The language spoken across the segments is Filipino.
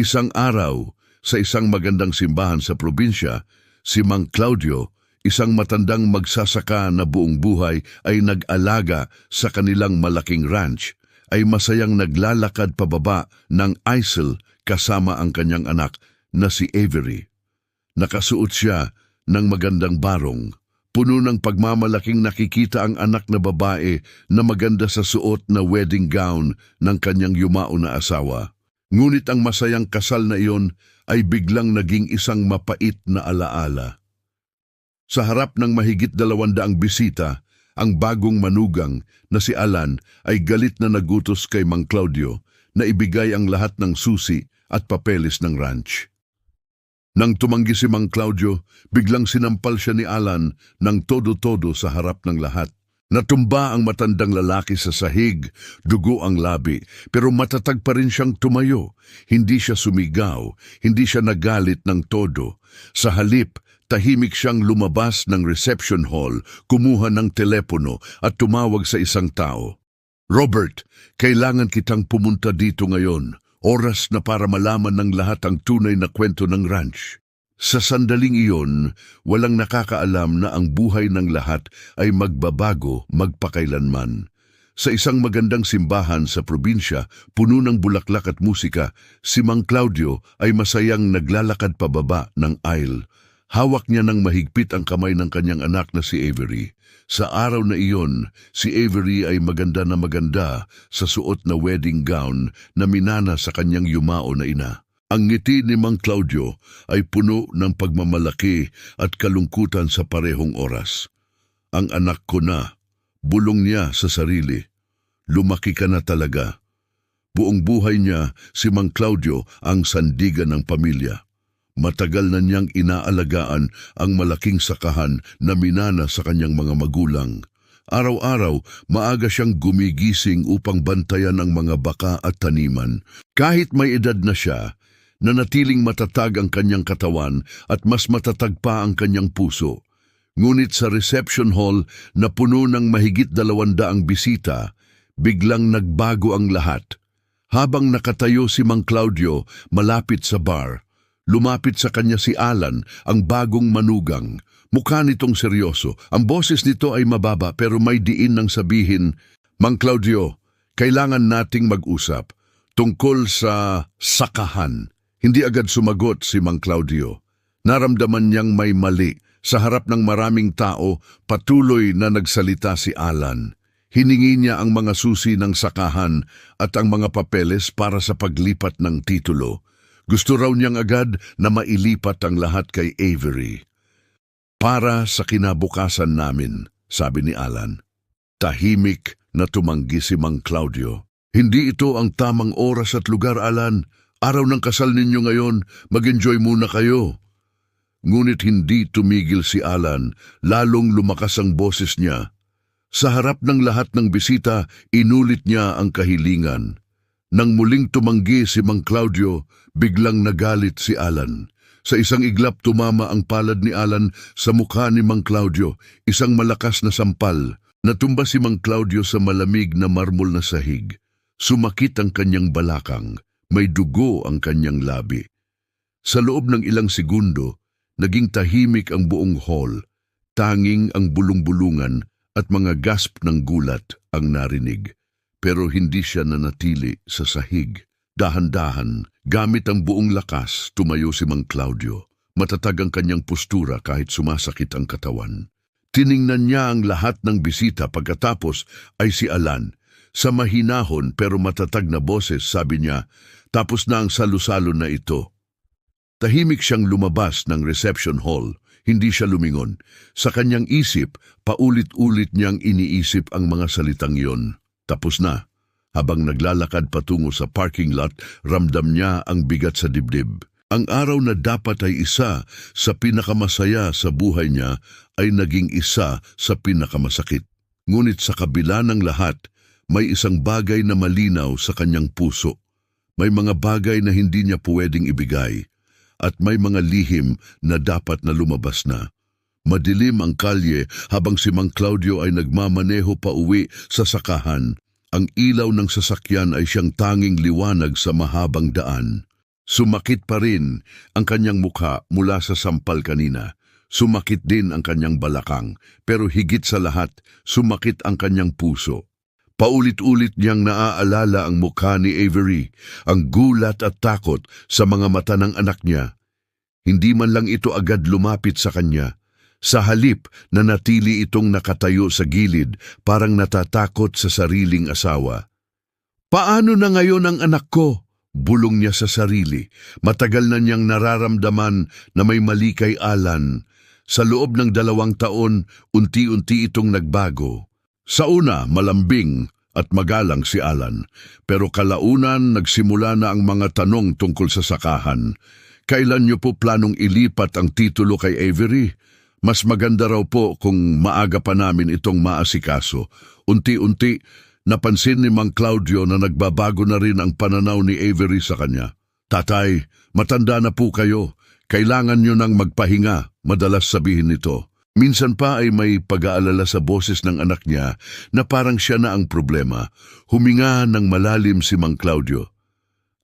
Isang araw, sa isang magandang simbahan sa probinsya, si Mang Claudio, isang matandang magsasaka na buong buhay ay nag-alaga sa kanilang malaking ranch, ay masayang naglalakad pababa ng Isle kasama ang kanyang anak na si Avery. Nakasuot siya ng magandang barong. Puno ng pagmamalaking nakikita ang anak na babae na maganda sa suot na wedding gown ng kanyang yumao na asawa. Ngunit ang masayang kasal na iyon ay biglang naging isang mapait na alaala. Sa harap ng mahigit 200 bisita, ang bagong manugang na si Alan ay galit na nagutos kay Mang Claudio na ibigay ang lahat ng susi at papeles ng ranch. Nang tumanggi si Mang Claudio, biglang sinampal siya ni Alan ng todo-todo sa harap ng lahat. Natumba ang matandang lalaki sa sahig, dugo ang labi, pero matatag pa rin siyang tumayo. Hindi siya sumigaw, hindi siya nagalit ng todo. Sa halip, tahimik siyang lumabas ng reception hall, kumuha ng telepono at tumawag sa isang tao. "Robert, kailangan kitang pumunta dito ngayon. Oras na para malaman ng lahat ang tunay na kwento ng ranch." Sa sandaling iyon, walang nakakaalam na ang buhay ng lahat ay magbabago magpakailanman. Sa isang magandang simbahan sa probinsya, puno ng bulaklak at musika, si Mang Claudio ay masayang naglalakad pababa ng aisle. Hawak niya ng mahigpit ang kamay ng kanyang anak na si Avery. Sa araw na iyon, si Avery ay maganda sa suot na wedding gown na minana sa kanyang yumao na ina. Ang ngiti ni Mang Claudio ay puno ng pagmamalaki at kalungkutan sa parehong oras. "Ang anak ko na," bulong niya sa sarili. "Lumaki ka na talaga." Buong buhay niya, si Mang Claudio ang sandigan ng pamilya. Matagal na niyang inaalagaan ang malaking sakahan na minana sa kanyang mga magulang. Araw-araw, maaga siyang gumigising upang bantayan ang mga baka at taniman. Kahit may edad na siya, nanatiling matatag ang kanyang katawan at mas matatag pa ang kanyang puso. Ngunit sa reception hall na puno ng mahigit 200 bisita, biglang nagbago ang lahat. Habang nakatayo si Mang Claudio malapit sa bar, lumapit sa kanya si Alan, ang bagong manugang. Mukha nitong seryoso. Ang boses nito ay mababa pero may diin ng sabihin, "Mang Claudio, kailangan nating mag-usap tungkol sa sakahan." Hindi agad sumagot si Mang Claudio. Naramdaman niyang may mali. Sa harap ng maraming tao, patuloy na nagsalita si Alan. Hiningi niya ang mga susi ng sakahan at ang mga papeles para sa paglipat ng titulo. Gusto raw niyang agad na mailipat ang lahat kay Avery. "Para sa kinabukasan namin," sabi ni Alan. Tahimik na tumanggi si Mang Claudio. "Hindi ito ang tamang oras at lugar, Alan. Araw ng kasal ninyo ngayon, mag-enjoy muna kayo." Ngunit hindi tumigil si Alan, lalong lumakas ang boses niya. Sa harap ng lahat ng bisita, inulit niya ang kahilingan. Nang muling tumanggi si Mang Claudio, biglang nagalit si Alan. Sa isang iglap tumama ang palad ni Alan sa mukha ni Mang Claudio, isang malakas na sampal. Natumba si Mang Claudio sa malamig na marmol na sahig. Sumakit ang kanyang balakang. May dugo ang kanyang labi. Sa loob ng ilang segundo, naging tahimik ang buong hall. Tanging ang bulong-bulungan at mga gasp ng gulat ang narinig. Pero hindi siya nanatili sa sahig. Dahan-dahan, gamit ang buong lakas, tumayo si Mang Claudio. Matatag ang kanyang postura kahit sumasakit ang katawan. Tiningnan niya ang lahat ng bisita pagkatapos ay si Alan. Sa mahinahon pero matatag na boses, sabi niya, "Tapos na ang salo-salo na ito." Tahimik siyang lumabas ng reception hall. Hindi siya lumingon. Sa kanyang isip, paulit-ulit niyang iniisip ang mga salitang iyon. Tapos na. Habang naglalakad patungo sa parking lot, ramdam niya ang bigat sa dibdib. Ang araw na dapat ay isa sa pinakamasaya sa buhay niya ay naging isa sa pinakamasakit. Ngunit sa kabila ng lahat, may isang bagay na malinaw sa kanyang puso. May mga bagay na hindi niya pwedeng ibigay at may mga lihim na dapat na lumabas na. Madilim ang kalye habang si Mang Claudio ay nagmamaneho pa uwi sa sakahan. Ang ilaw ng sasakyan ay siyang tanging liwanag sa mahabang daan. Sumakit pa rin ang kanyang mukha mula sa sampal kanina. Sumakit din ang kanyang balakang, pero higit sa lahat, sumakit ang kanyang puso. Paulit-ulit niyang naaalala ang mukha ni Avery, ang gulat at takot sa mga mata ng anak niya. Hindi man lang ito agad lumapit sa kanya. Sa halip, nanatili itong nakatayo sa gilid, parang natatakot sa sariling asawa. "Paano na ngayon ang anak ko?" Bulong niya sa sarili. Matagal na niyang nararamdaman na may mali kay Alan. Sa loob ng 2 taon, unti-unti itong nagbago. Sa una, malambing at magalang si Alan. Pero kalaunan, nagsimula na ang mga tanong tungkol sa sakahan. "Kailan niyo po planong ilipat ang titulo kay Avery? Mas maganda raw po kung maaga pa namin itong maasikaso." Unti-unti, napansin ni Mang Claudio na nagbabago na rin ang pananaw ni Avery sa kanya. "Tatay, matanda na po kayo. Kailangan niyo nang magpahinga," madalas sabihin nito. Minsan pa ay may pag-aalala sa boses ng anak niya na parang siya na ang problema. Huminga ng malalim si Mang Claudio.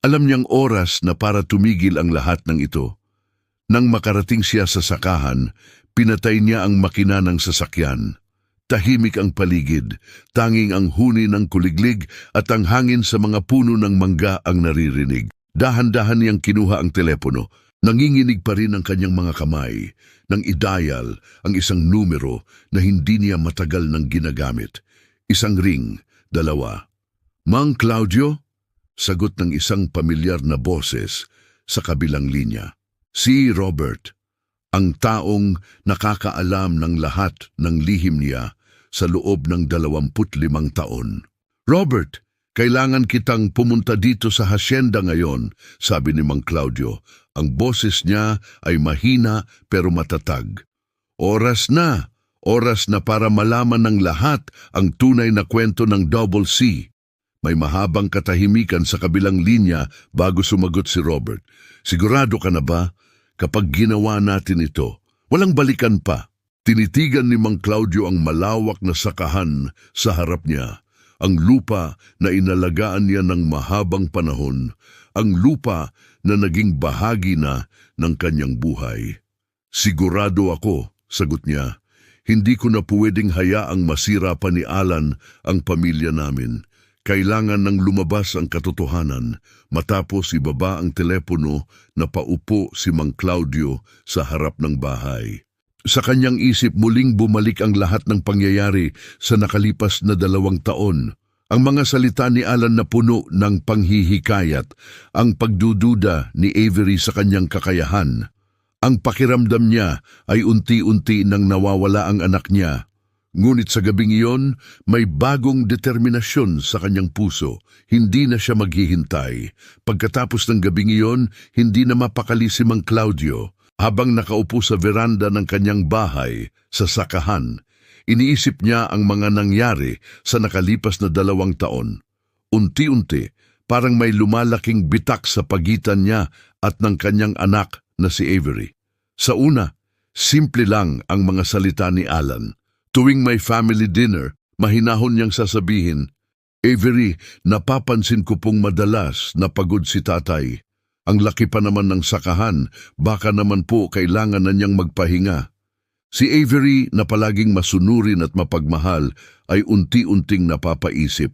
Alam niyang oras na para tumigil ang lahat ng ito. Nang makarating siya sa sakahan, pinatay niya ang makina ng sasakyan. Tahimik ang paligid, tanging ang huni ng kuliglig at ang hangin sa mga puno ng mangga ang naririnig. Dahan-dahan niyang kinuha ang telepono. Nanginginig pa rin ang kanyang mga kamay nang i-dial ang isang numero na hindi niya matagal nang ginagamit. Isang ring, 2. "Mang Claudio?" Sagot ng isang pamilyar na boses sa kabilang linya. Si Robert, ang taong nakakaalam ng lahat ng lihim niya sa loob ng 25 taon. "Robert, kailangan kitang pumunta dito sa hasyenda ngayon," sabi ni Mang Claudio. Ang boses niya ay mahina pero matatag. Oras na para malaman ng lahat ang tunay na kwento ng Double C." May mahabang katahimikan sa kabilang linya bago sumagot si Robert. "Sigurado ka na ba? Kapag ginawa natin ito, walang balikan pa." Tinitigan ni Mang Claudio ang malawak na sakahan sa harap niya. Ang lupa na inalagaan niya ng mahabang panahon. Ang lupa na naging bahagi na ng kanyang buhay. "Sigurado ako," sagot niya. "Hindi ko na pwedeng hayaang masira pa ni Alan ang pamilya namin. Kailangan nang lumabas ang katotohanan." Matapos ibaba ang telepono, napaupo si Mang Claudio sa harap ng bahay. Sa kanyang isip muling bumalik ang lahat ng pangyayari sa nakalipas na 2 taon. Ang mga salita ni Alan na puno ng panghihikayat, ang pagdududa ni Avery sa kanyang kakayahan. Ang pakiramdam niya ay unti-unti nang nawawala ang anak niya. Ngunit sa gabing iyon, may bagong determinasyon sa kanyang puso. Hindi na siya maghihintay. Pagkatapos ng gabing iyon, hindi na mapakali si Mang Claudio. Habang nakaupo sa veranda ng kanyang bahay sa sakahan, iniisip niya ang mga nangyari sa nakalipas na 2 taon. Unti-unti, parang may lumalaking bitak sa pagitan niya at ng kanyang anak na si Avery. Sa una, simple lang ang mga salita ni Alan. Tuwing may family dinner, mahinahon niyang sasabihin, "Avery, napapansin ko pong madalas na pagod si tatay. Ang laki pa naman ng sakahan, baka naman po kailangan na niyang magpahinga." Si Avery na palaging masunurin at mapagmahal ay unti-unting napapaisip.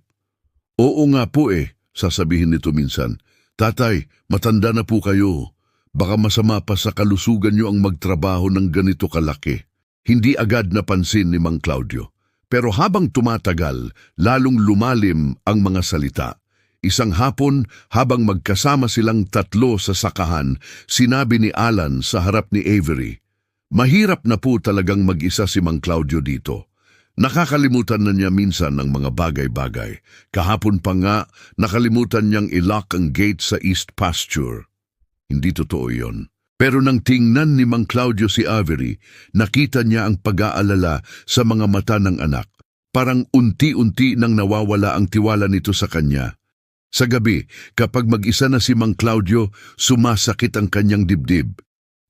"Oo nga po sasabihin nito minsan. "Tatay, matanda na po kayo. Baka masama pa sa kalusugan niyo ang magtrabaho ng ganito kalaki." Hindi agad napansin ni Mang Claudio. Pero habang tumatagal, lalong lumalim ang mga salita. Isang hapon, habang magkasama silang 3 sa sakahan, sinabi ni Alan sa harap ni Avery, "Mahirap na po talagang mag-isa si Mang Claudio dito. Nakakalimutan na niya minsan ng mga bagay-bagay. Kahapon pa nga, nakalimutan niyang i-lock ang gate sa East Pasture." Hindi totoo yon. Pero nang tingnan ni Mang Claudio si Avery, nakita niya ang pag-aalala sa mga mata ng anak. Parang unti-unti nang nawawala ang tiwala nito sa kanya. Sa gabi, kapag mag-isa na si Mang Claudio, sumasakit ang kanyang dibdib.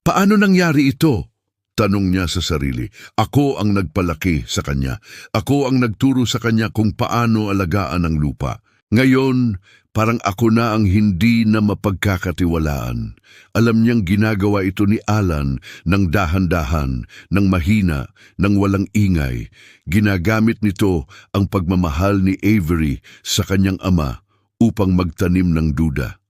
"Paano nangyari ito?" tanong niya sa sarili. "Ako ang nagpalaki sa kanya. Ako ang nagturo sa kanya kung paano alagaan ang lupa. Ngayon, Parang ako na ang hindi na mapagkakatiwalaan. Alam niyang ginagawa ito ni Alan ng dahan-dahan, ng mahina, ng walang ingay. Ginagamit nito ang pagmamahal ni Avery sa kanyang ama upang magtanim ng duda.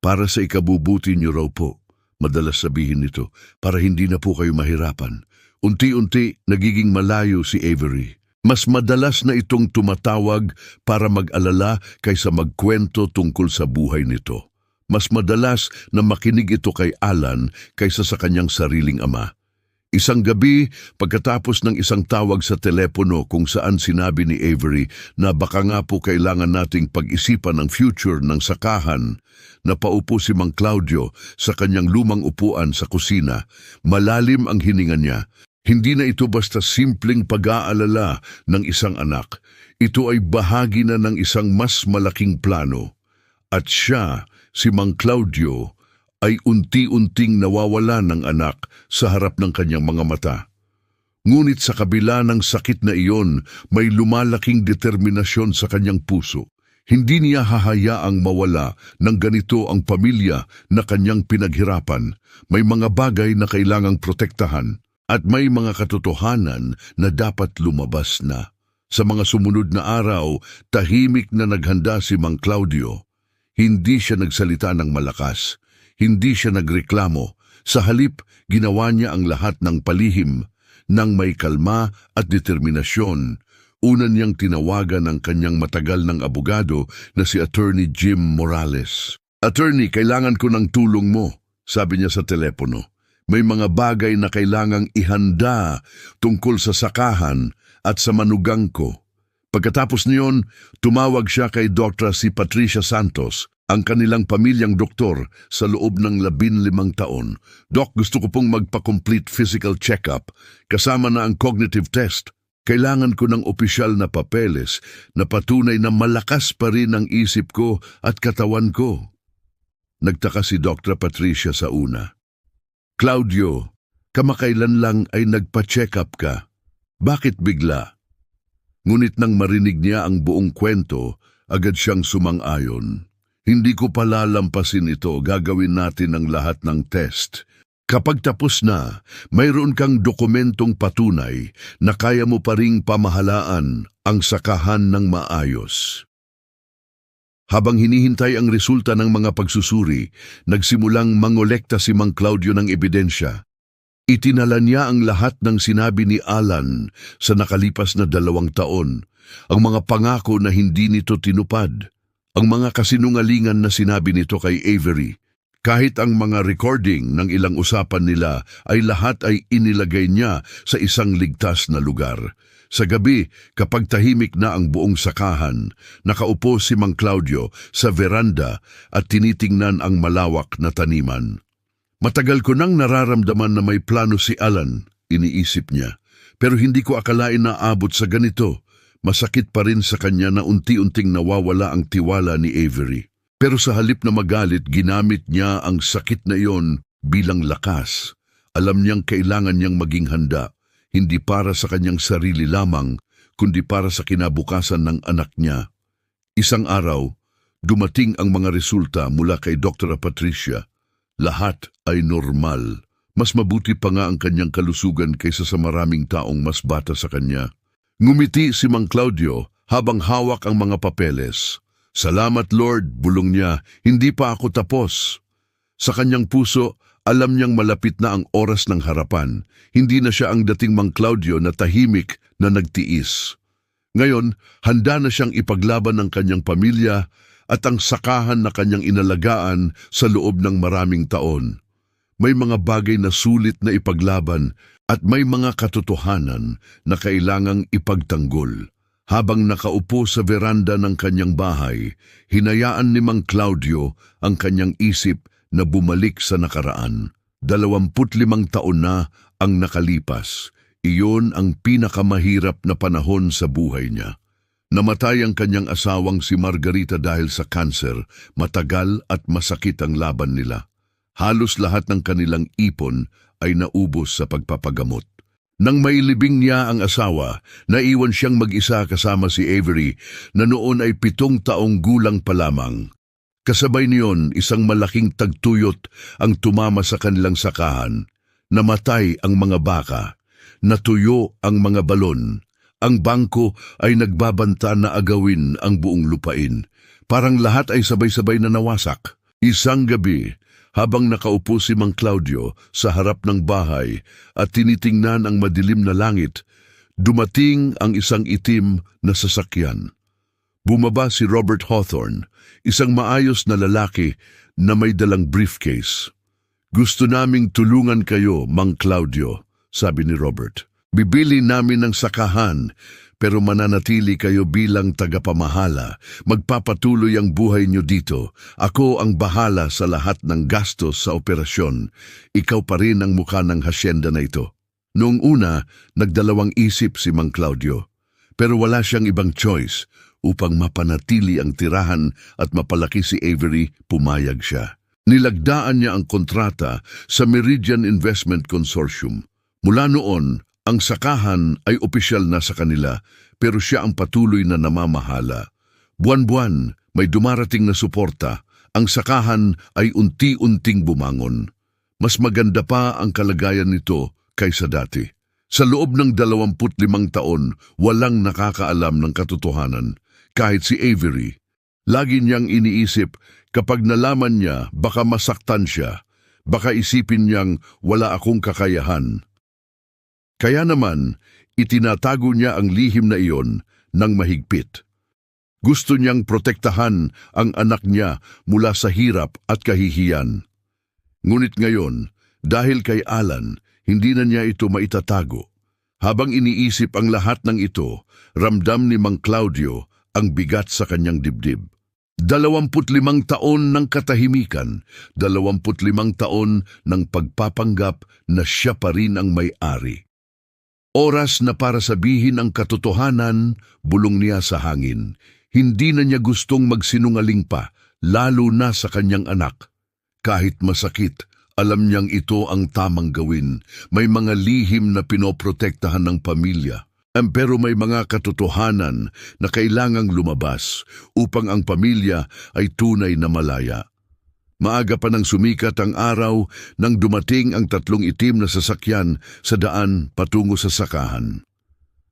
Para sa ikabubuti niyo raw po, madalas sabihin nito, para hindi na po kayo mahirapan. Unti-unti nagiging malayo si Avery. Mas madalas na itong tumatawag para mag-alala kaysa magkwento tungkol sa buhay nito. Mas madalas na makinig ito kay Alan kaysa sa kanyang sariling ama. Isang gabi, pagkatapos ng isang tawag sa telepono kung saan sinabi ni Avery na baka nga po kailangan nating pag-isipan ang future ng sakahan, napaupo si Mang Claudio sa kanyang lumang upuan sa kusina. Malalim ang hininga niya. Hindi na ito basta simpleng pag-aalala ng isang anak. Ito ay bahagi na ng isang mas malaking plano. At siya, si Mang Claudio, ay unti-unting nawawala ng anak sa harap ng kanyang mga mata. Ngunit sa kabila ng sakit na iyon, may lumalaking determinasyon sa kanyang puso. Hindi niya hahayaang mawala ng ganito ang pamilya na kanyang pinaghirapan. May mga bagay na kailangang protektahan. At may mga katotohanan na dapat lumabas na. Sa mga sumunod na araw, tahimik na naghanda si Mang Claudio. Hindi siya nagsalita ng malakas. Hindi siya nagreklamo. Sa halip, ginawa niya ang lahat ng palihim, ng may kalma at determinasyon. Una niyang tinawagan ang kanyang matagal ng abogado na si Attorney Jim Morales. "Attorney, kailangan ko ng tulong mo," sabi niya sa telepono. "May mga bagay na kailangang ihanda tungkol sa sakahan at sa manugang ko." Pagkatapos niyon, tumawag siya kay Dr. si Patricia Santos, ang kanilang pamilyang doktor sa loob ng 15 taon. "Doc, gusto ko pong magpa-complete physical check-up, kasama na ang cognitive test. Kailangan ko ng opisyal na papeles na patunay na malakas pa rin ang isip ko at katawan ko." Nagtaka si Dr. Patricia sa una. "Claudio, kamakailan lang ay nagpa-check up ka. Bakit bigla?" Ngunit nang marinig niya ang buong kwento, agad siyang sumang-ayon. "Hindi ko palalampasin ito, gagawin natin ang lahat ng test. Kapag tapos na, mayroon kang dokumentong patunay na kaya mo pa ring pamahalaan ang sakahan ng maayos." Habang hinihintay ang resulta ng mga pagsusuri, nagsimulang mangolekta si Mang Claudio ng ebidensya. Itinala niya ang lahat ng sinabi ni Alan sa nakalipas na 2 taon, ang mga pangako na hindi nito tinupad, ang mga kasinungalingan na sinabi nito kay Avery. Kahit ang mga recording ng ilang usapan nila ay lahat ay inilagay niya sa isang ligtas na lugar. Sa gabi, kapag tahimik na ang buong sakahan, nakaupo si Mang Claudio sa veranda at tinitingnan ang malawak na taniman. "Matagal ko nang nararamdaman na may plano si Alan," iniisip niya. "Pero hindi ko akalain na abot sa ganito." Masakit pa rin sa kanya na unti-unting nawawala ang tiwala ni Avery. Pero sa halip na magalit, ginamit niya ang sakit na iyon bilang lakas. Alam niyang kailangan niyang maging handa. Hindi para sa kanyang sarili lamang, kundi para sa kinabukasan ng anak niya. Isang araw, dumating ang mga resulta mula kay Dr. Patricia. Lahat ay normal. Mas mabuti pa nga ang kanyang kalusugan kaysa sa maraming taong mas bata sa kanya. Ngumiti si Mang Claudio habang hawak ang mga papeles. "Salamat Lord," bulong niya, "hindi pa ako tapos." Sa kanyang puso, alam niyang malapit na ang oras ng harapan. Hindi na siya ang dating Mang Claudio na tahimik na nagtiis. Ngayon, handa na siyang ipaglaban ng kanyang pamilya at ang sakahan na kanyang inalagaan sa loob ng maraming taon. May mga bagay na sulit na ipaglaban at may mga katotohanan na kailangang ipagtanggol. Habang nakaupo sa veranda ng kanyang bahay, hinayaan ni Mang Claudio ang kanyang isip na bumalik sa nakaraan. 25 taon na ang nakalipas. Iyon ang pinakamahirap na panahon sa buhay niya. Namatay ang kanyang asawang si Margarita dahil sa kanser. Matagal at masakit ang laban nila. Halos lahat ng kanilang ipon ay naubos sa pagpapagamot. Nang mailibing niya ang asawa, naiwan siyang mag-isa kasama si Avery na noon ay 7 taong gulang pa lamang. Kasabay niyon, isang malaking tagtuyot ang tumama sa kanilang sakahan. Namatay ang mga baka, natuyo ang mga balon. Ang bangko ay nagbabanta na agawin ang buong lupain. Parang lahat ay sabay-sabay na nawasak. Isang gabi, habang nakaupo si Mang Claudio sa harap ng bahay at tinitingnan ang madilim na langit, dumating ang isang itim na sasakyan. Bumaba si Robert Hawthorne, isang maayos na lalaki na may dalang briefcase. "Gusto naming tulungan kayo, Mang Claudio," sabi ni Robert. "Bibili namin ng sakahan, pero mananatili kayo bilang tagapamahala. Magpapatuloy ang buhay niyo dito. Ako ang bahala sa lahat ng gastos sa operasyon. Ikaw pa rin ang mukha ng hasyenda na ito." Noong una, nagdalawang isip si Mang Claudio. Pero wala siyang ibang choice. Upang mapanatili ang tirahan at mapalaki si Avery, pumayag siya. Nilagdaan niya ang kontrata sa Meridian Investment Consortium. Mula noon, ang sakahan ay opisyal na sa kanila, pero siya ang patuloy na namamahala. Buwan-buwan, may dumarating na suporta. Ang sakahan ay unti-unting bumangon. Mas maganda pa ang kalagayan nito kaysa dati. Sa loob ng 25 taon, walang nakakaalam ng katotohanan. Kahit si Avery, lagi niyang iniisip kapag nalaman niya baka masaktan siya, baka isipin niyang wala akong kakayahan. Kaya naman, itinatago niya ang lihim na iyon ng mahigpit. Gusto niyang protektahan ang anak niya mula sa hirap at kahihiyan. Ngunit ngayon, dahil kay Alan, hindi na niya ito maitatago. Habang iniisip ang lahat ng ito, ramdam ni Mang Claudio ang bigat sa kanyang dibdib. 25 taon ng katahimikan, 25 taon ng pagpapanggap na siya pa rin ang may-ari. Oras na para sabihin ang katotohanan, bulong niya sa hangin. Hindi na niya gustong magsinungaling pa, lalo na sa kanyang anak. Kahit masakit, alam niyang ito ang tamang gawin. May mga lihim na pinoprotektahan ng pamilya. Pero may mga katotohanan na kailangang lumabas upang ang pamilya ay tunay na malaya. Maaga pa nang sumikat ang araw nang dumating ang 3 itim na sasakyan sa daan patungo sa sakahan.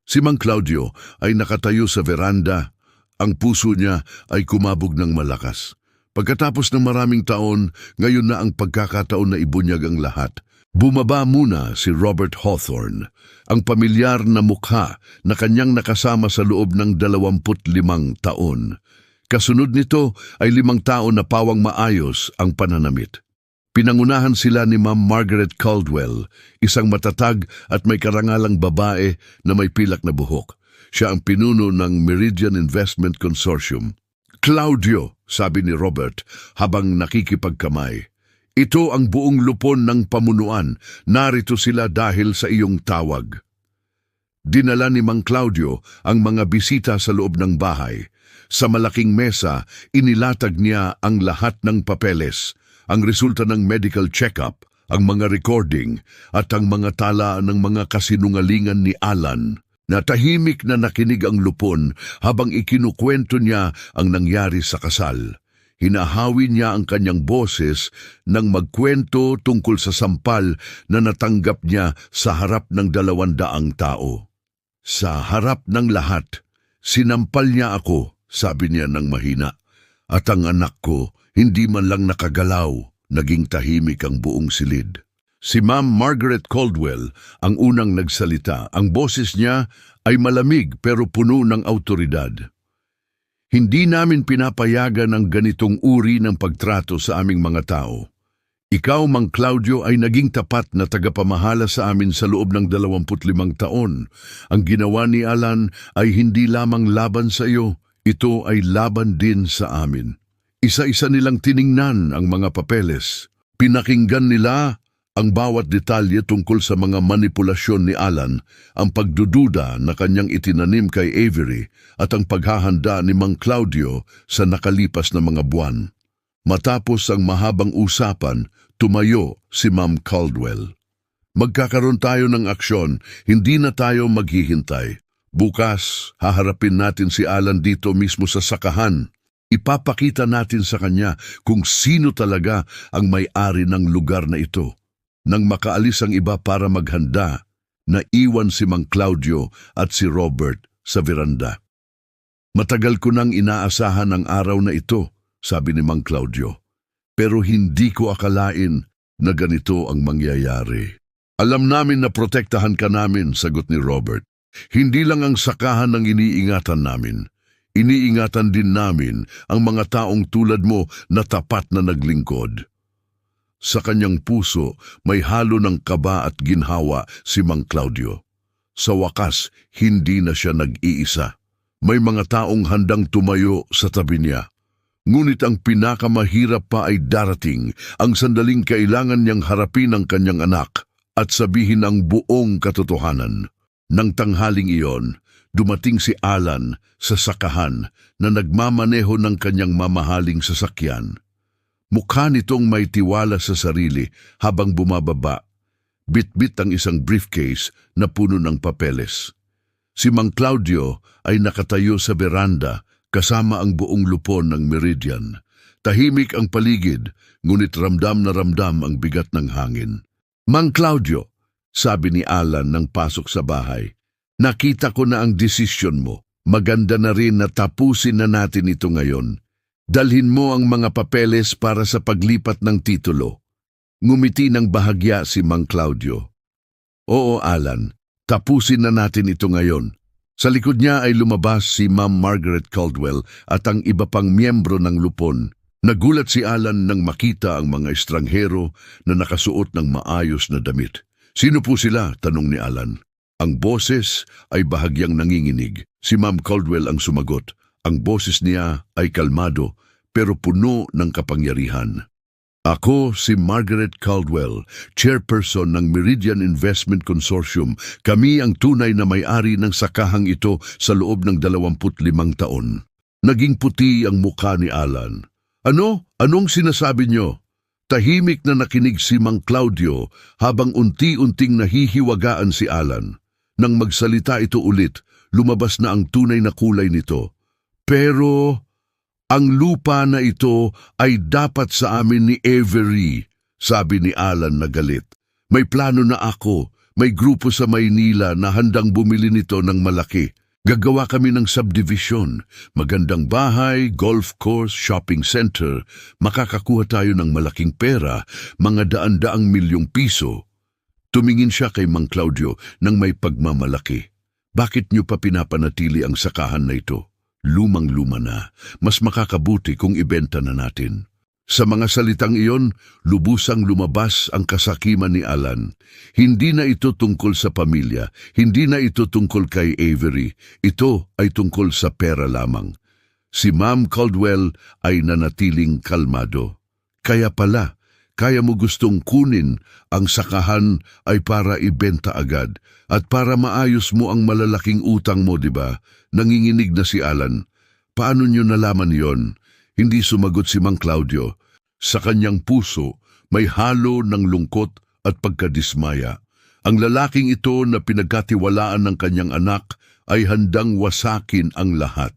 Si Mang Claudio ay nakatayo sa veranda. Ang puso niya ay kumabog ng malakas. Pagkatapos ng maraming taon, ngayon na ang pagkakataon na ibunyag ang lahat. Bumaba muna si Robert Hawthorne, ang pamilyar na mukha na kanyang nakasama sa loob ng 25 taon. Kasunod nito ay 5 taon na pawang maayos ang pananamit. Pinangunahan sila ni Ma'am Margaret Caldwell, isang matatag at may karangalang babae na may pilak na buhok. Siya ang pinuno ng Meridian Investment Consortium. "Claudio," sabi ni Robert habang nakikipagkamay, "ito ang buong lupon ng pamunuan. Narito sila dahil sa iyong tawag." Dinala ni Mang Claudio ang mga bisita sa loob ng bahay. Sa malaking mesa, inilatag niya ang lahat ng papeles, ang resulta ng medical check-up, ang mga recording, at ang mga tala ng mga kasinungalingan ni Alan. Natahimik na nakinig ang lupon habang ikinukwento niya ang nangyari sa kasal. Hinahawi niya ang kanyang boses nang magkwento tungkol sa sampal na natanggap niya sa harap ng 200 tao. "Sa harap ng lahat, sinampal niya ako," sabi niya ng mahina. "At ang anak ko, hindi man lang nakagalaw." Naging tahimik ang buong silid. Si Ma'am Margaret Caldwell ang unang nagsalita. Ang boses niya ay malamig pero puno ng awtoridad. "Hindi namin pinapayagan ang ganitong uri ng pagtrato sa aming mga tao. Ikaw, Mang Claudio, ay naging tapat na tagapamahala sa amin sa loob ng 25 taon. Ang ginawa ni Alan ay hindi lamang laban sa iyo, ito ay laban din sa amin." Isa-isa nilang tiningnan ang mga papeles. Pinakinggan nila ang bawat detalye tungkol sa mga manipulasyon ni Alan, ang pagdududa na kanyang itinanim kay Avery at ang paghahanda ni Mang Claudio sa nakalipas na mga buwan. Matapos ang mahabang usapan, tumayo si Ma'am Caldwell. "Magkakaroon tayo ng aksyon, hindi na tayo maghihintay. Bukas, haharapin natin si Alan dito mismo sa sakahan. Ipapakita natin sa kanya kung sino talaga ang may-ari ng lugar na ito. Nang makaalis ang iba para maghanda, naiwan si Mang Claudio at si Robert sa veranda. Matagal ko nang inaasahan ang araw na ito, sabi ni Mang Claudio. Pero hindi ko akalain na ganito ang mangyayari. Alam namin na protektahan ka namin, sagot ni Robert. Hindi lang ang sakahan ang iniingatan namin. Iniingatan din namin ang mga taong tulad mo na tapat na naglingkod. Sa kanyang puso may halo ng kaba at ginhawa si Mang Claudio. Sa wakas, hindi na siya nag-iisa. May mga taong handang tumayo sa tabi niya. Ngunit ang pinakamahirap pa ay darating, ang sandaling kailangan niyang harapin ang kanyang anak at sabihin ang buong katotohanan. Nang tanghaling iyon, dumating si Alan sa sakahan na nagmamaneho ng kanyang mamahaling sasakyan. Mukha nitong may tiwala sa sarili habang bumababa. Bit-bit ang isang briefcase na puno ng papeles. Si Mang Claudio ay nakatayo sa beranda kasama ang buong lupon ng Meridian. Tahimik ang paligid, ngunit ramdam na ramdam ang bigat ng hangin. Mang Claudio, sabi ni Alan nang pasok sa bahay, nakita ko na ang desisyon mo. Maganda na rin na tapusin na natin ito ngayon. Dalhin mo ang mga papeles para sa paglipat ng titulo. Ngumiti ng bahagya si Mang Claudio. Oo, Alan, tapusin na natin ito ngayon. Sa likod niya ay lumabas si Ma'am Margaret Caldwell at ang iba pang miyembro ng lupon. Nagulat si Alan nang makita ang mga estranghero na nakasuot ng maayos na damit. Sino po sila? Tanong ni Alan. Ang boses ay bahagyang nanginginig. Si Ma'am Caldwell ang sumagot. Ang boses niya ay kalmado pero puno ng kapangyarihan. Ako si Margaret Caldwell, chairperson ng Meridian Investment Consortium. Kami ang tunay na may-ari ng sakahang ito sa loob ng 25 taon. Naging puti ang mukha ni Alan. Ano? Anong sinasabi niyo? Tahimik na nakinig si Mang Claudio habang unti-unting nahihiwagaan si Alan. Nang magsalita ito ulit, lumabas na ang tunay na kulay nito. Pero ang lupa na ito ay dapat sa amin ni Avery, sabi ni Alan na galit. May plano na ako, may grupo sa Maynila na handang bumili nito ng malaki. Gagawa kami ng subdivision, magandang bahay, golf course, shopping center. Makakakuha tayo ng malaking pera, mga daan-daang milyong piso. Tumingin siya kay Mang Claudio nang may pagmamalaki. Bakit niyo pa pinapanatili ang sakahan na ito? Lumang-luma na. Mas makakabuti kung ibenta na natin. Sa mga salitang iyon, lubusang lumabas ang kasakiman ni Alan. Hindi na ito tungkol sa pamilya, hindi na ito tungkol kay Avery. Ito ay tungkol sa pera lamang. Si Ma'am Caldwell ay nanatiling kalmado. Kaya pala, kaya mo gustong kunin ang sakahan ay para ibenta agad at para maayos mo ang malalaking utang mo, di ba? Nanginginig na si Alan. Paano niyo nalaman yon? Hindi sumagot si Mang Claudio. Sa kanyang puso may halo ng lungkot at pagkadismaya. Ang lalaking ito na pinagkatiwalaan ng kanyang anak ay handang wasakin ang lahat.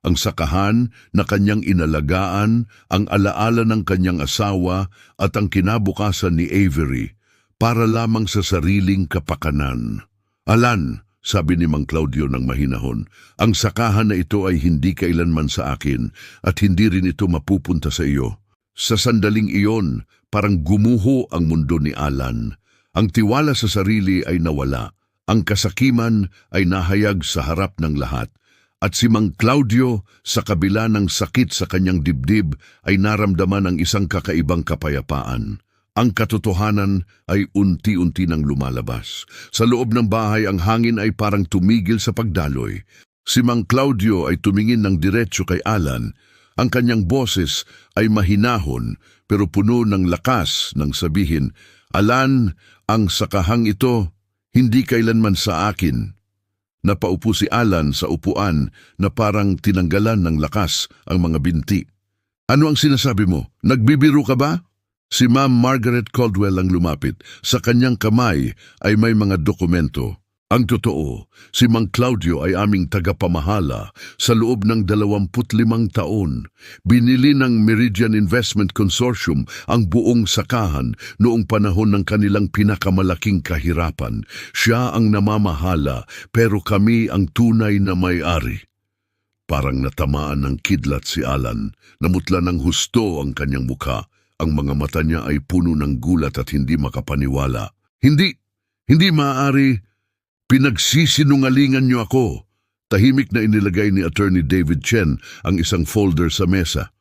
Ang sakahan na kanyang inalagaan, ang alaala ng kanyang asawa at ang kinabukasan ni Avery para lamang sa sariling kapakanan. Alan, sabi ni Mang Claudio ng mahinahon, ang sakahan na ito ay hindi kailanman sa akin at hindi rin ito mapupunta sa iyo. Sa sandaling iyon, parang gumuho ang mundo ni Alan. Ang tiwala sa sarili ay nawala. Ang kasakiman ay nahayag sa harap ng lahat. At si Mang Claudio, sa kabila ng sakit sa kanyang dibdib, ay naramdaman ang isang kakaibang kapayapaan. Ang katotohanan ay unti-unti nang lumalabas. Sa loob ng bahay, ang hangin ay parang tumigil sa pagdaloy. Si Mang Claudio ay tumingin ng diretso kay Alan. Ang kanyang boses ay mahinahon pero puno ng lakas nang sabihin, Alan, ang sakahang ito, hindi kailanman sa akin. Napaupo si Alan sa upuan na parang tinanggalan ng lakas ang mga binti. Ano ang sinasabi mo? Nagbibiro ka ba? Si Ma'am Margaret Caldwell ang lumapit. Sa kanyang kamay ay may mga dokumento. Ang totoo, si Mang Claudio ay aming tagapamahala sa loob ng 25 taon. Binili ng Meridian Investment Consortium ang buong sakahan noong panahon ng kanilang pinakamalaking kahirapan. Siya ang namamahala pero kami ang tunay na may-ari. Parang natamaan ng kidlat si Alan. Namutla ng husto ang kanyang mukha. Ang mga mata niya ay puno ng gulat at hindi makapaniwala. Hindi maaari. Pinagsisinungalingan niyo ako. Tahimik na inilagay ni Attorney David Chen ang isang folder sa mesa.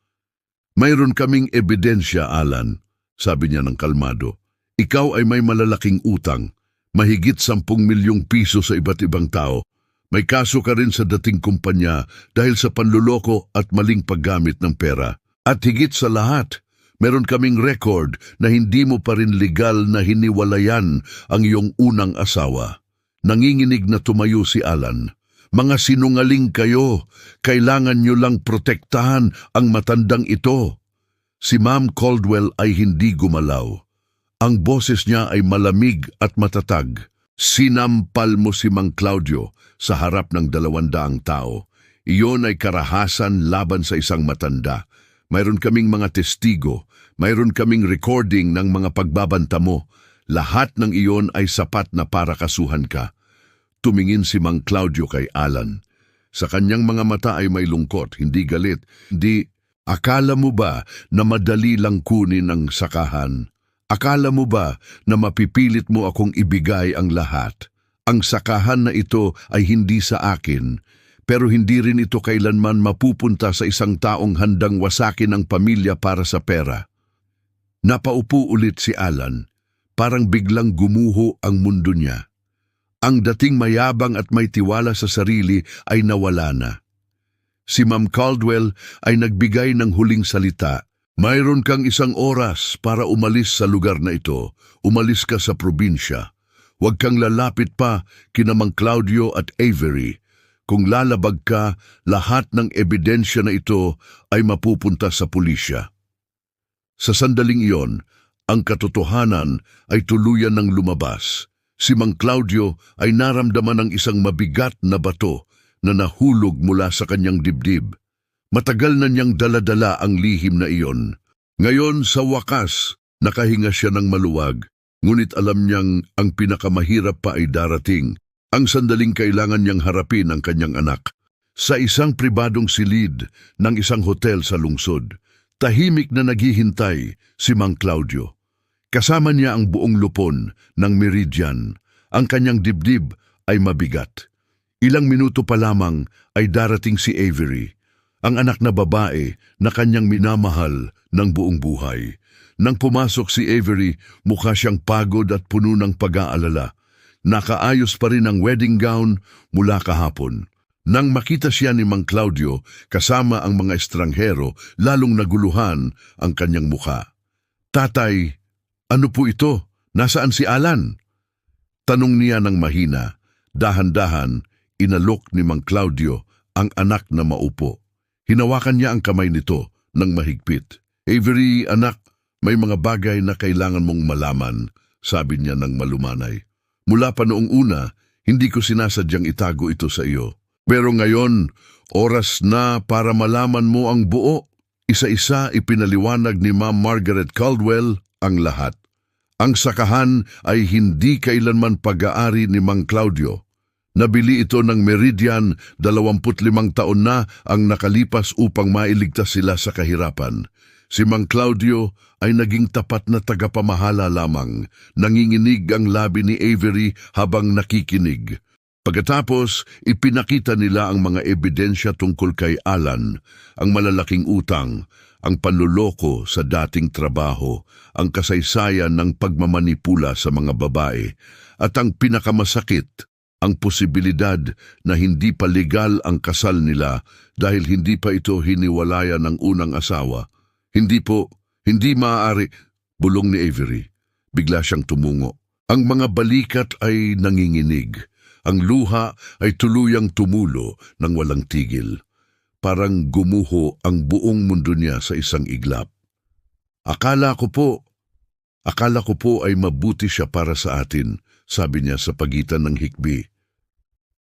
Mayroon kaming ebidensya, Alan, sabi niya ng kalmado. Ikaw ay may malalaking utang, mahigit 10 milyong piso sa iba't ibang tao. May kaso ka rin sa dating kumpanya dahil sa panluloko at maling paggamit ng pera. At higit sa lahat, meron kaming record na hindi mo pa rin legal na hiniwalayan ang iyong unang asawa. Nanginginig na tumayo si Alan. Mga sinungaling kayo, kailangan nyo lang protektahan ang matandang ito. Si Ma'am Caldwell ay hindi gumalaw. Ang boses niya ay malamig at matatag. Sinampal mo si Mang Claudio sa harap ng 200 tao. Iyon ay karahasan laban sa isang matanda. Mayroon kaming mga testigo, mayroon kaming recording ng mga pagbabanta mo. Lahat ng iyon ay sapat na para kasuhan ka. Tumingin si Mang Claudio kay Alan. Sa kanyang mga mata ay may lungkot, hindi galit. Akala mo ba na madali lang kunin ang sakahan? Akala mo ba na mapipilit mo akong ibigay ang lahat? Ang sakahan na ito ay hindi sa akin, pero hindi rin ito kailanman mapupunta sa isang taong handang wasakin ang pamilya para sa pera. Napaupo ulit si Alan, parang biglang gumuho ang mundo niya. Ang dating mayabang at may tiwala sa sarili ay nawala na. Si Ma'am Caldwell ay nagbigay ng huling salita. Mayroon kang 1 oras para umalis sa lugar na ito. Umalis ka sa probinsya. Huwag kang lalapit pa kina Mang Claudio at Avery. Kung lalabag ka, lahat ng ebidensya na ito ay mapupunta sa pulisya. Sa sandaling iyon, ang katotohanan ay tuluyan ng lumabas. Si Mang Claudio ay naramdaman ng isang mabigat na bato na nahulog mula sa kanyang dibdib. Matagal na niyang daladala ang lihim na iyon. Ngayon sa wakas, nakahinga siya ng maluwag, ngunit alam niyang ang pinakamahirap pa ay darating. Ang sandaling kailangan niyang harapin ang kanyang anak. Sa isang pribadong silid ng isang hotel sa lungsod, tahimik na naghihintay si Mang Claudio. Kasama niya ang buong lupon ng Meridian. Ang kanyang dibdib ay mabigat. Ilang minuto pa lamang ay darating si Avery, ang anak na babae na kanyang minamahal ng buong buhay. Nang pumasok si Avery, mukha siyang pagod at puno ng pag-aalala. Nakaayos pa rin ang wedding gown mula kahapon. Nang makita siya ni Mang Claudio kasama ang mga estranghero, lalong naguluhan ang kanyang mukha. Tatay, ano po ito? Nasaan si Alan? Tanong niya ng mahina. Dahan-dahan, inalok ni Mang Claudio ang anak na maupo. Hinawakan niya ang kamay nito ng mahigpit. Avery, anak, may mga bagay na kailangan mong malaman, sabi niya ng malumanay. Mula pa noong una, hindi ko sinasadyang itago ito sa iyo. Pero ngayon, oras na para malaman mo ang buo. Isa-isa ipinaliwanag ni Ma'am Margaret Caldwell ang lahat. Ang sakahan ay hindi kailanman pag-aari ni Mang Claudio. Nabili ito ng Meridian, 25 taon na ang nakalipas upang mailigtas sila sa kahirapan. Si Mang Claudio ay naging tapat na tagapamahala lamang. Nanginginig ang labi ni Avery habang nakikinig. Pagkatapos, ipinakita nila ang mga ebidensya tungkol kay Alan, ang malalaking utang, ang panluloko sa dating trabaho, ang kasaysayan ng pagmamanipula sa mga babae, at ang pinakamasakit, ang posibilidad na hindi pa legal ang kasal nila dahil hindi pa ito hiniwalayan ng unang asawa. Hindi maaari, bulong ni Avery. Bigla siyang tumungo. Ang mga balikat ay nanginginig. Ang luha ay tuluyang tumulo ng walang tigil. Parang gumuho ang buong mundo niya sa isang iglap. Akala ko po ay mabuti siya para sa atin, sabi niya sa pagitan ng hikbi.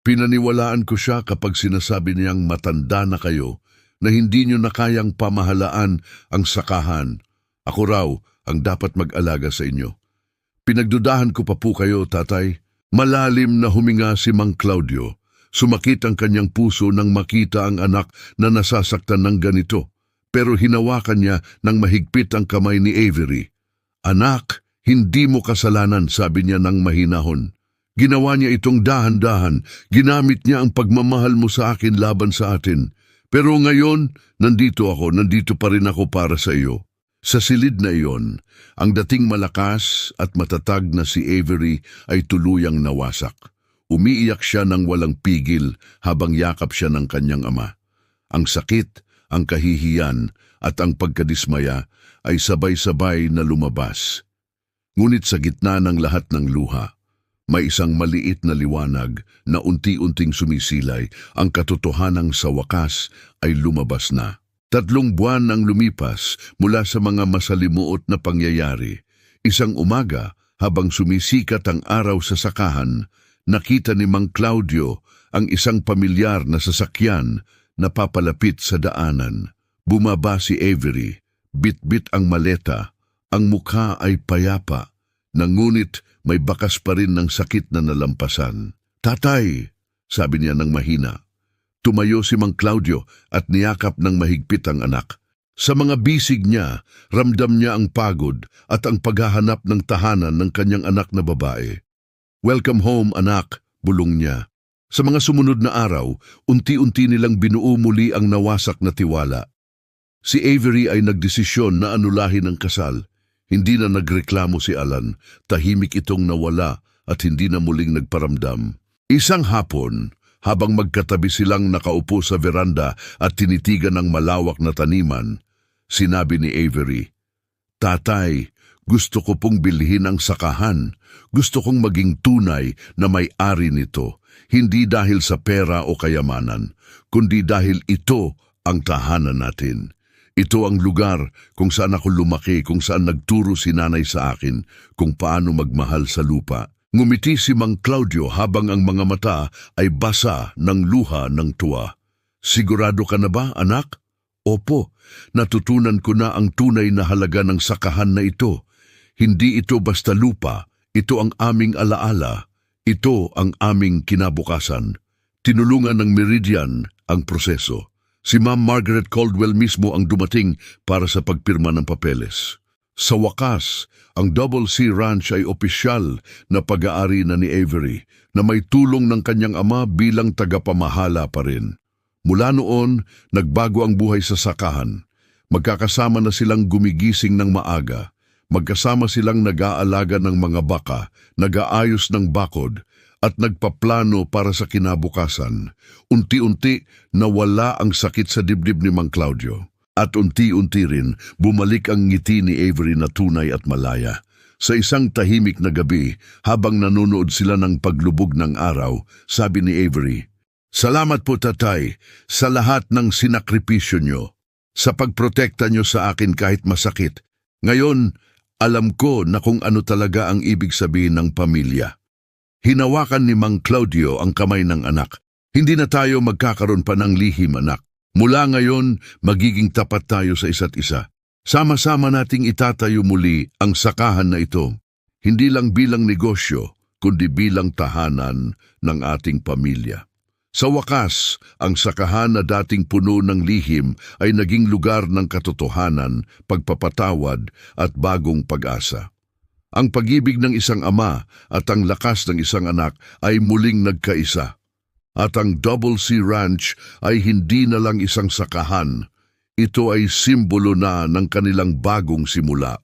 Pinaniwalaan ko siya kapag sinasabi niyang matanda na kayo na hindi niyo na kayang pamahalaan ang sakahan. Ako raw ang dapat mag-alaga sa inyo. Pinagdudahan ko pa po kayo, tatay. Malalim na huminga si Mang Claudio. Sumakit ang kanyang puso nang makita ang anak na nasasaktan ng ganito. Pero hinawakan niya ng mahigpit ang kamay ni Avery. Anak, hindi mo kasalanan, sabi niya ng mahinahon. Ginawa niya itong dahan-dahan. Ginamit niya ang pagmamahal mo sa akin laban sa atin. Pero ngayon, nandito pa rin ako para sa iyo. Sa silid na iyon, ang dating malakas at matatag na si Avery ay tuluyang nawasak. Umiiyak siya ng walang pigil habang yakap siya ng kanyang ama. Ang sakit, ang kahihiyan at ang pagkadismaya ay sabay-sabay na lumabas. Ngunit sa gitna ng lahat ng luha, may isang maliit na liwanag na unti-unting sumisilay. Ang katotohanang sa wakas ay lumabas na. 3 buwan ang lumipas mula sa mga masalimuot na pangyayari. Isang umaga, habang sumisikat ang araw sa sakahan, nakita ni Mang Claudio ang isang pamilyar na sasakyan na papalapit sa daanan. Bumaba si Avery, bit-bit ang maleta, ang mukha ay payapa, ngunit may bakas pa rin ng sakit na nalampasan. Tatay, sabi niya ng mahina. Tumayo si Mang Claudio at niyakap ng mahigpit ang anak. Sa mga bisig niya, ramdam niya ang pagod at ang paghahanap ng tahanan ng kanyang anak na babae. Welcome home, anak, bulong niya. Sa mga sumunod na araw, unti-unti nilang binuo muli ang nawasak na tiwala. Si Avery ay nagdesisyon na anulahin ang kasal. Hindi na nagreklamo si Alan, tahimik itong nawala at hindi na muling nagparamdam. Isang hapon, habang magkatabi silang nakaupo sa veranda at tinitigan ng malawak na taniman, sinabi ni Avery, Tatay, gusto ko pong bilhin ang sakahan. Gusto kong maging tunay na may-ari nito, hindi dahil sa pera o kayamanan, kundi dahil ito ang tahanan natin. Ito ang lugar kung saan ako lumaki, kung saan nagturo si nanay sa akin kung paano magmahal sa lupa. Ngumiti si Mang Claudio habang ang mga mata ay basa ng luha ng tuwa. Sigurado ka na ba, anak? Opo, natutunan ko na ang tunay na halaga ng sakahan na ito. Hindi ito basta lupa, ito ang aming alaala, ito ang aming kinabukasan. Tinulungan ng Meridian ang proseso. Si Ma'am Margaret Caldwell mismo ang dumating para sa pagpirma ng papeles. Sa wakas, ang Double C Ranch ay opisyal na pag-aari na ni Avery na may tulong ng kanyang ama bilang tagapamahala pa rin. Mula noon, nagbago ang buhay sa sakahan. Magkakasama na silang gumigising ng maaga. Magkasama silang nag-aalaga ng mga baka, nag-aayos ng bakod, at nagpaplano para sa kinabukasan. Unti-unti nawala ang sakit sa dibdib ni Mang Claudio. At unti-unti rin bumalik ang ngiti ni Avery na tunay at malaya. Sa isang tahimik na gabi, habang nanonood sila ng paglubog ng araw, sabi ni Avery, Salamat po, tatay, sa lahat ng sinakripisyo nyo, sa pagprotekta nyo sa akin kahit masakit. Ngayon, alam ko na kung ano talaga ang ibig sabihin ng pamilya. Hinawakan ni Mang Claudio ang kamay ng anak. Hindi na tayo magkakaroon pa ng lihim, anak. Mula ngayon, magiging tapat tayo sa isa't isa. Sama-sama nating itatayo muli ang sakahan na ito. Hindi lang bilang negosyo, kundi bilang tahanan ng ating pamilya. Sa wakas, ang sakahan na dating puno ng lihim ay naging lugar ng katotohanan, pagpapatawad at bagong pag-asa. Ang pag-ibig ng isang ama at ang lakas ng isang anak ay muling nagkaisa. At ang Double C Ranch ay hindi na lang isang sakahan. Ito ay simbolo na ng kanilang bagong simula.